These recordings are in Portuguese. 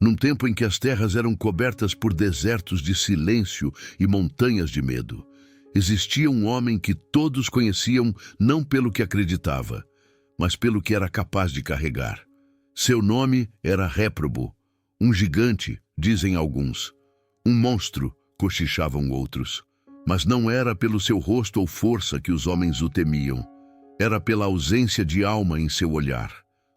Num tempo em que as terras eram cobertas por desertos de silêncio e montanhas de medo, existia um homem que todos conheciam não pelo que acreditava, mas pelo que era capaz de carregar. Seu nome era Réprobo, um gigante, dizem alguns. Um monstro, cochichavam outros. Mas não era pelo seu rosto ou força que os homens o temiam. Era pela ausência de alma em seu olhar.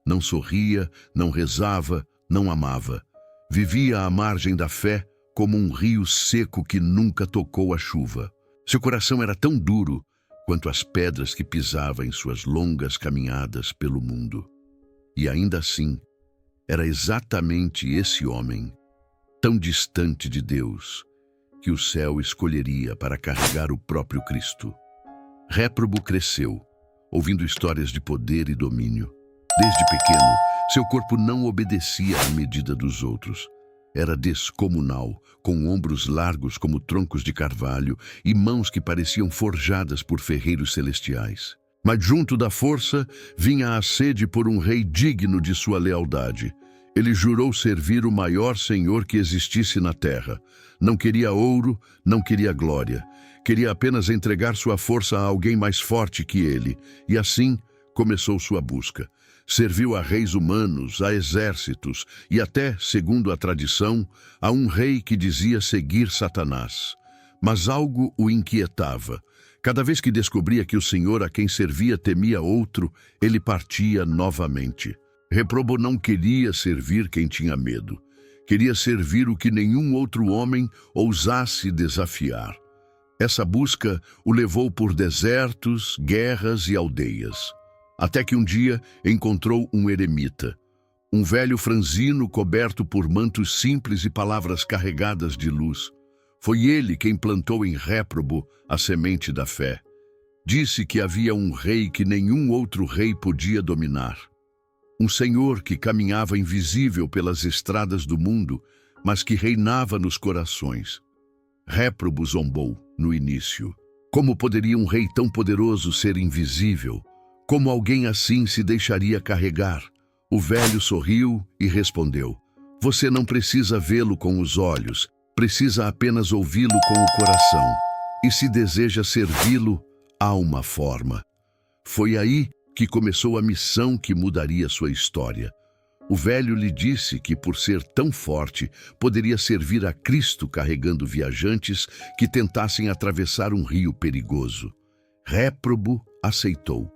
Não sorria, não rezava, não amava. Vivia à margem da fé como um rio seco que nunca tocou a chuva. Seu coração era tão duro quanto as pedras que pisava em suas longas caminhadas pelo mundo. E ainda assim, era exatamente esse homem, tão distante de Deus, que o céu escolheria para carregar o próprio Cristo. Réprobo cresceu, ouvindo histórias de poder e domínio. Desde pequeno, seu corpo não obedecia à medida dos outros. Era descomunal, com ombros largos como troncos de carvalho e mãos que pareciam forjadas por ferreiros celestiais. Mas junto da força vinha a sede por um rei digno de sua lealdade. Ele jurou servir o maior senhor que existisse na terra. Não queria ouro, não queria glória. Queria apenas entregar sua força a alguém mais forte que ele. E assim começou sua busca. Serviu a reis humanos, a exércitos e até, segundo a tradição, a um rei que dizia seguir Satanás. Mas algo o inquietava. Cada vez que descobria que o senhor a quem servia temia outro, ele partia novamente. Réprobo não queria servir quem tinha medo. Queria servir o que nenhum outro homem ousasse desafiar. Essa busca o levou por desertos, guerras e aldeias. Até que um dia encontrou um eremita, um velho franzino coberto por mantos simples e palavras carregadas de luz. Foi ele quem plantou em Réprobo a semente da fé. Disse que havia um rei que nenhum outro rei podia dominar. Um senhor que caminhava invisível pelas estradas do mundo, mas que reinava nos corações. Réprobo zombou no início. Como poderia um rei tão poderoso ser invisível? Como alguém assim se deixaria carregar? O velho sorriu e respondeu: "Você não precisa vê-lo com os olhos, precisa apenas ouvi-lo com o coração. E se deseja servi-lo, há uma forma." Foi aí que começou a missão que mudaria sua história. O velho lhe disse que, por ser tão forte, poderia servir a Cristo carregando viajantes que tentassem atravessar um rio perigoso. Réprobo aceitou.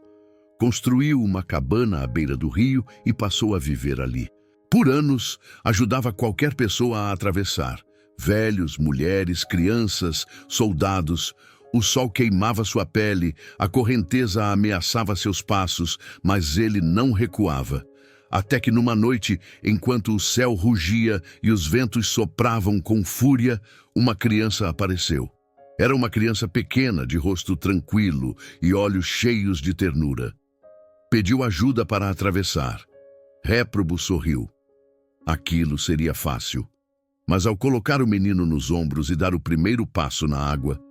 Construiu uma cabana à beira do rio e passou a viver ali. Por anos, ajudava qualquer pessoa a atravessar. Velhos, mulheres, crianças, soldados. O sol queimava sua pele, a correnteza ameaçava seus passos, mas ele não recuava. Até que numa noite, enquanto o céu rugia e os ventos sopravam com fúria, uma criança apareceu. Era uma criança pequena, de rosto tranquilo e olhos cheios de ternura. Pediu ajuda para atravessar. Réprobo sorriu. Aquilo seria fácil. Mas ao colocar o menino nos ombros e dar o primeiro passo na água,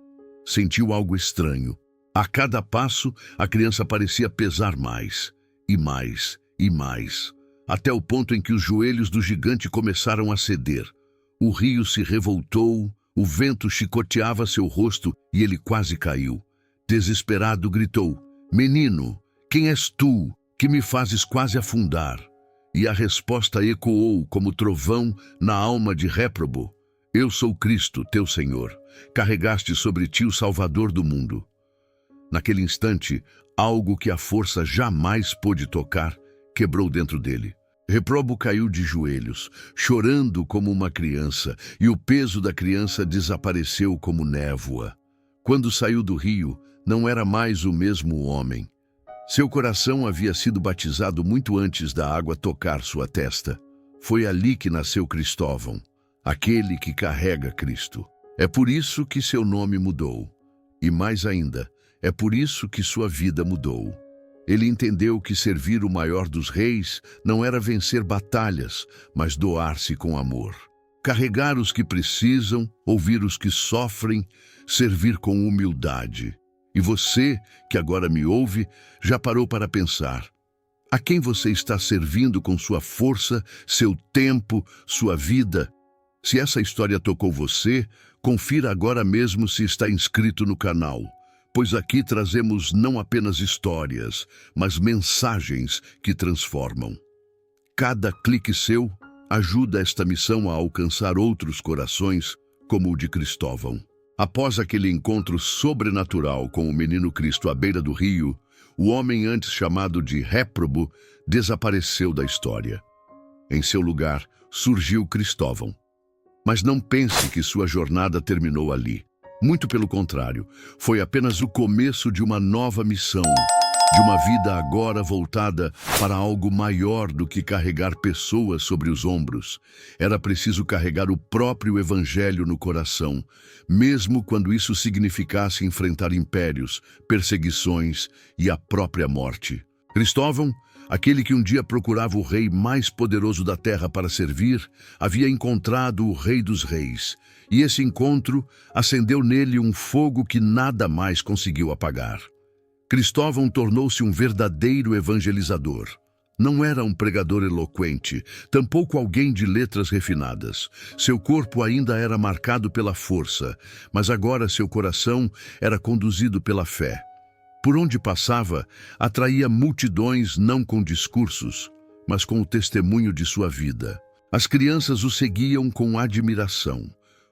sentiu algo estranho. A cada passo, a criança parecia pesar mais, e mais, e mais, até o ponto em que os joelhos do gigante começaram a ceder. O rio se revoltou, o vento chicoteava seu rosto e ele quase caiu. Desesperado, gritou: "Menino, quem és tu, que me fazes quase afundar?" E a resposta ecoou como trovão na alma de Réprobo: "Eu sou Cristo, teu Senhor. Carregaste sobre ti o Salvador do mundo." Naquele instante, algo que a força jamais pôde tocar quebrou dentro dele. Réprobo caiu de joelhos, chorando como uma criança, e o peso da criança desapareceu como névoa. Quando saiu do rio, não era mais o mesmo homem. Seu coração havia sido batizado muito antes da água tocar sua testa. Foi ali que nasceu Cristóvão, aquele que carrega Cristo. É por isso que seu nome mudou. E mais ainda, é por isso que sua vida mudou. Ele entendeu que servir o maior dos reis não era vencer batalhas, mas doar-se com amor. Carregar os que precisam, ouvir os que sofrem, servir com humildade. E você, que agora me ouve, já parou para pensar: A quem você está servindo com sua força, seu tempo, sua vida? Se essa história tocou você, confira agora mesmo se está inscrito no canal, pois aqui trazemos não apenas histórias, mas mensagens que transformam. Cada clique seu ajuda esta missão a alcançar outros corações, como o de Cristóvão. Após aquele encontro sobrenatural com o menino Cristo à beira do rio, o homem antes chamado de réprobo desapareceu da história. Em seu lugar, surgiu Cristóvão. Mas não pense que sua jornada terminou ali. Muito pelo contrário, foi apenas o começo de uma nova missão, de uma vida agora voltada para algo maior do que carregar pessoas sobre os ombros. Era preciso carregar o próprio Evangelho no coração, mesmo quando isso significasse enfrentar impérios, perseguições e a própria morte. Cristóvão, aquele que um dia procurava o rei mais poderoso da terra para servir, havia encontrado o Rei dos Reis, e esse encontro acendeu nele um fogo que nada mais conseguiu apagar. Cristóvão tornou-se um verdadeiro evangelizador. Não era um pregador eloquente, tampouco alguém de letras refinadas. Seu corpo ainda era marcado pela força, mas agora seu coração era conduzido pela fé. Por onde passava, atraía multidões não com discursos, mas com o testemunho de sua vida. As crianças o seguiam com admiração.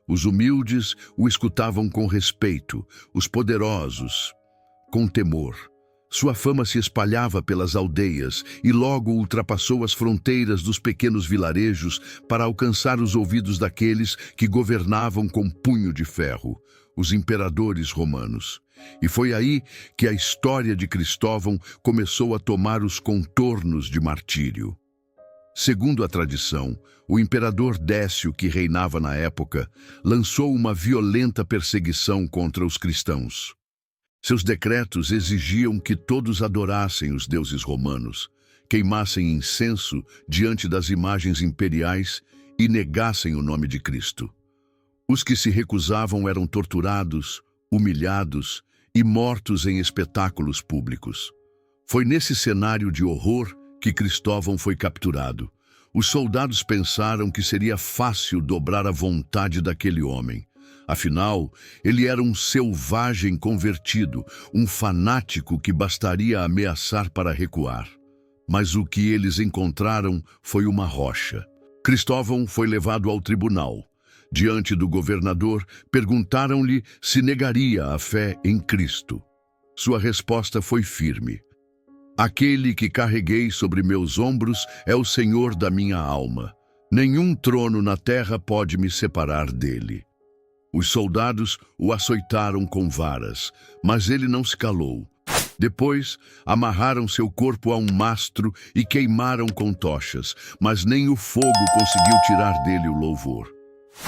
Os humildes o escutavam com respeito, os poderosos com temor. Sua fama se espalhava pelas aldeias e logo ultrapassou as fronteiras dos pequenos vilarejos para alcançar os ouvidos daqueles que governavam com punho de ferro, os imperadores romanos. E foi aí que a história de Cristóvão começou a tomar os contornos de martírio. Segundo a tradição, o imperador Décio, que reinava na época, lançou uma violenta perseguição contra os cristãos. Seus decretos exigiam que todos adorassem os deuses romanos, queimassem incenso diante das imagens imperiais e negassem o nome de Cristo. Os que se recusavam eram torturados, humilhados e mortos em espetáculos públicos. Foi nesse cenário de horror que Cristóvão foi capturado. Os soldados pensaram que seria fácil dobrar a vontade daquele homem. Afinal, ele era um selvagem convertido, um fanático que bastaria ameaçar para recuar. Mas o que eles encontraram foi uma rocha. Cristóvão foi levado ao tribunal. Diante do governador, perguntaram-lhe se negaria a fé em Cristo. Sua resposta foi firme. Aquele que carreguei sobre meus ombros é o Senhor da minha alma. Nenhum trono na terra pode me separar dele. Os soldados o açoitaram com varas, mas ele não se calou. Depois, amarraram seu corpo a um mastro e queimaram com tochas, mas nem o fogo conseguiu tirar dele o louvor.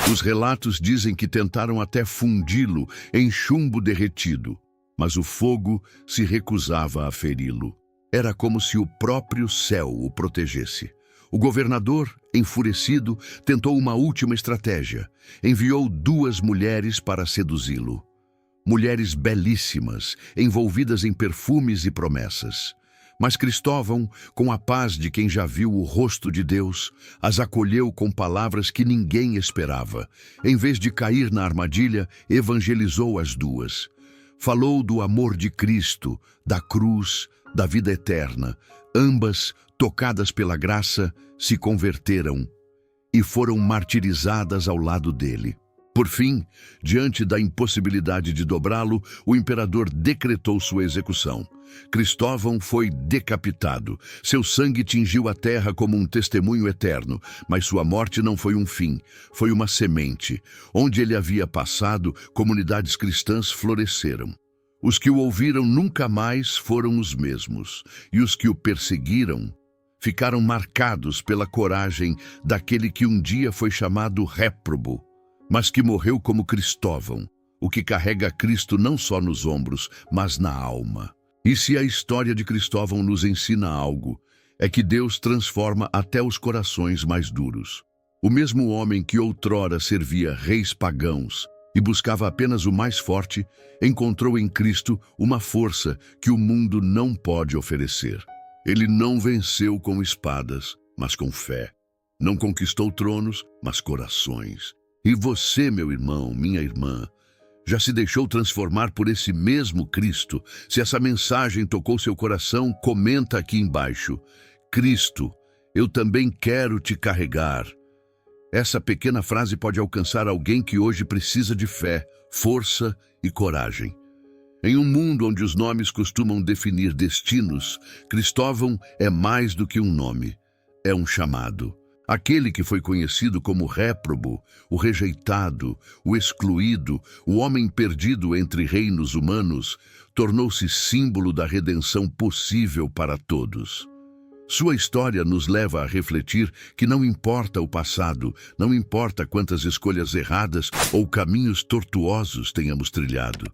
Os relatos dizem que tentaram até fundi-lo em chumbo derretido, mas o fogo se recusava a feri-lo. Era como se o próprio céu o protegesse. O governador, enfurecido, tentou uma última estratégia. Enviou 2 mulheres para seduzi-lo. Mulheres belíssimas, envolvidas em perfumes e promessas. Mas Cristóvão, com a paz de quem já viu o rosto de Deus, as acolheu com palavras que ninguém esperava. Em vez de cair na armadilha, evangelizou as 2. Falou do amor de Cristo, da cruz, da vida eterna. Ambas, tocadas pela graça, se converteram e foram martirizadas ao lado dele. Por fim, diante da impossibilidade de dobrá-lo, o imperador decretou sua execução. Cristóvão foi decapitado. Seu sangue tingiu a terra como um testemunho eterno, mas sua morte não foi um fim, foi uma semente. Onde ele havia passado, comunidades cristãs floresceram. Os que o ouviram nunca mais foram os mesmos, e os que o perseguiram ficaram marcados pela coragem daquele que um dia foi chamado réprobo, mas que morreu como Cristóvão, o que carrega Cristo não só nos ombros, mas na alma. E se a história de Cristóvão nos ensina algo, é que Deus transforma até os corações mais duros. O mesmo homem que outrora servia reis pagãos e buscava apenas o mais forte, encontrou em Cristo uma força que o mundo não pode oferecer. Ele não venceu com espadas, mas com fé. Não conquistou tronos, mas corações. E você, meu irmão, minha irmã, já se deixou transformar por esse mesmo Cristo? Se essa mensagem tocou seu coração, comenta aqui embaixo. Cristo, eu também quero te carregar. Essa pequena frase pode alcançar alguém que hoje precisa de fé, força e coragem. Em um mundo onde os nomes costumam definir destinos, Cristóvão é mais do que um nome, é um chamado. Aquele que foi conhecido como réprobo, o rejeitado, o excluído, o homem perdido entre reinos humanos, tornou-se símbolo da redenção possível para todos. Sua história nos leva a refletir que não importa o passado, não importa quantas escolhas erradas ou caminhos tortuosos tenhamos trilhado.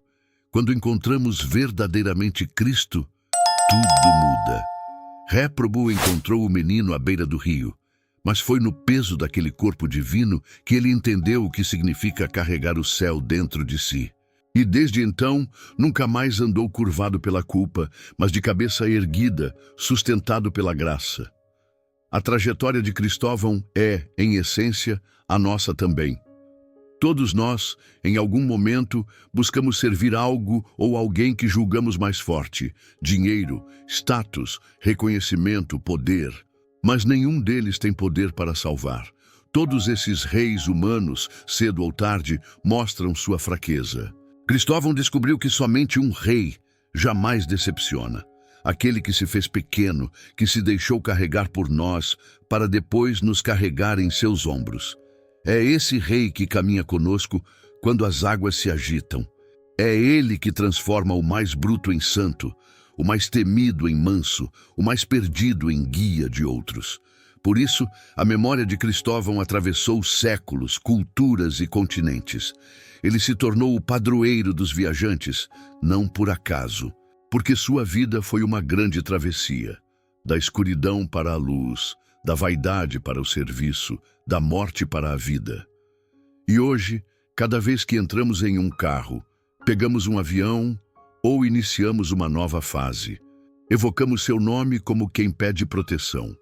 Quando encontramos verdadeiramente Cristo, tudo muda. Réprobo encontrou o menino à beira do rio, mas foi no peso daquele corpo divino que ele entendeu o que significa carregar o céu dentro de si. E desde então, nunca mais andou curvado pela culpa, mas de cabeça erguida, sustentado pela graça. A trajetória de Cristóvão é, em essência, a nossa também. Todos nós, em algum momento, buscamos servir algo ou alguém que julgamos mais forte: dinheiro, status, reconhecimento, poder. Mas nenhum deles tem poder para salvar. Todos esses reis humanos, cedo ou tarde, mostram sua fraqueza. Cristóvão descobriu que somente um rei jamais decepciona. Aquele que se fez pequeno, que se deixou carregar por nós, para depois nos carregar em seus ombros. É esse rei que caminha conosco quando as águas se agitam. É ele que transforma o mais bruto em santo, o mais temido em manso, o mais perdido em guia de outros. Por isso, a memória de Cristóvão atravessou séculos, culturas e continentes. Ele se tornou o padroeiro dos viajantes, não por acaso, porque sua vida foi uma grande travessia, da escuridão para a luz, da vaidade para o serviço, da morte para a vida. E hoje, cada vez que entramos em um carro, pegamos um avião ou iniciamos uma nova fase, evocamos seu nome como quem pede proteção.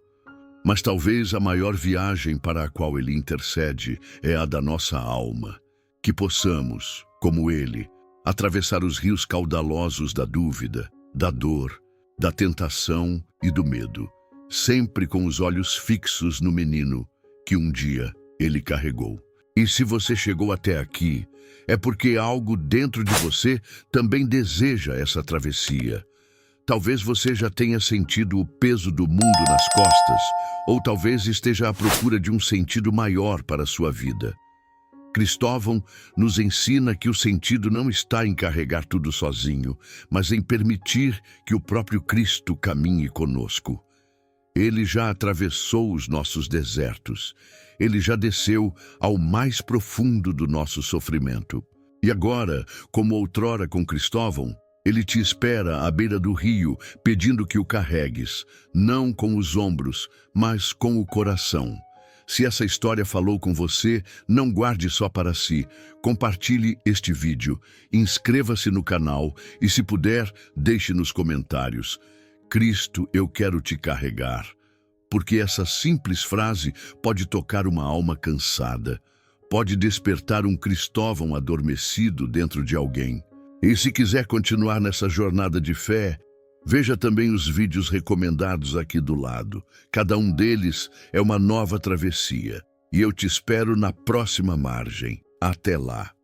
Mas talvez a maior viagem para a qual ele intercede é a da nossa alma, que possamos, como ele, atravessar os rios caudalosos da dúvida, da dor, da tentação e do medo, sempre com os olhos fixos no menino que um dia ele carregou. E se você chegou até aqui, é porque algo dentro de você também deseja essa travessia. Talvez você já tenha sentido o peso do mundo nas costas, ou talvez esteja à procura de um sentido maior para a sua vida. Cristóvão nos ensina que o sentido não está em carregar tudo sozinho, mas em permitir que o próprio Cristo caminhe conosco. Ele já atravessou os nossos desertos. Ele já desceu ao mais profundo do nosso sofrimento. E agora, como outrora com Cristóvão, ele te espera à beira do rio, pedindo que o carregues, não com os ombros, mas com o coração. Se essa história falou com você, não guarde só para si. Compartilhe este vídeo, inscreva-se no canal e, se puder, deixe nos comentários: Cristo, eu quero te carregar. Porque essa simples frase pode tocar uma alma cansada, pode despertar um Cristóvão adormecido dentro de alguém. E se quiser continuar nessa jornada de fé, veja também os vídeos recomendados aqui do lado. Cada um deles é uma nova travessia. E eu te espero na próxima margem. Até lá!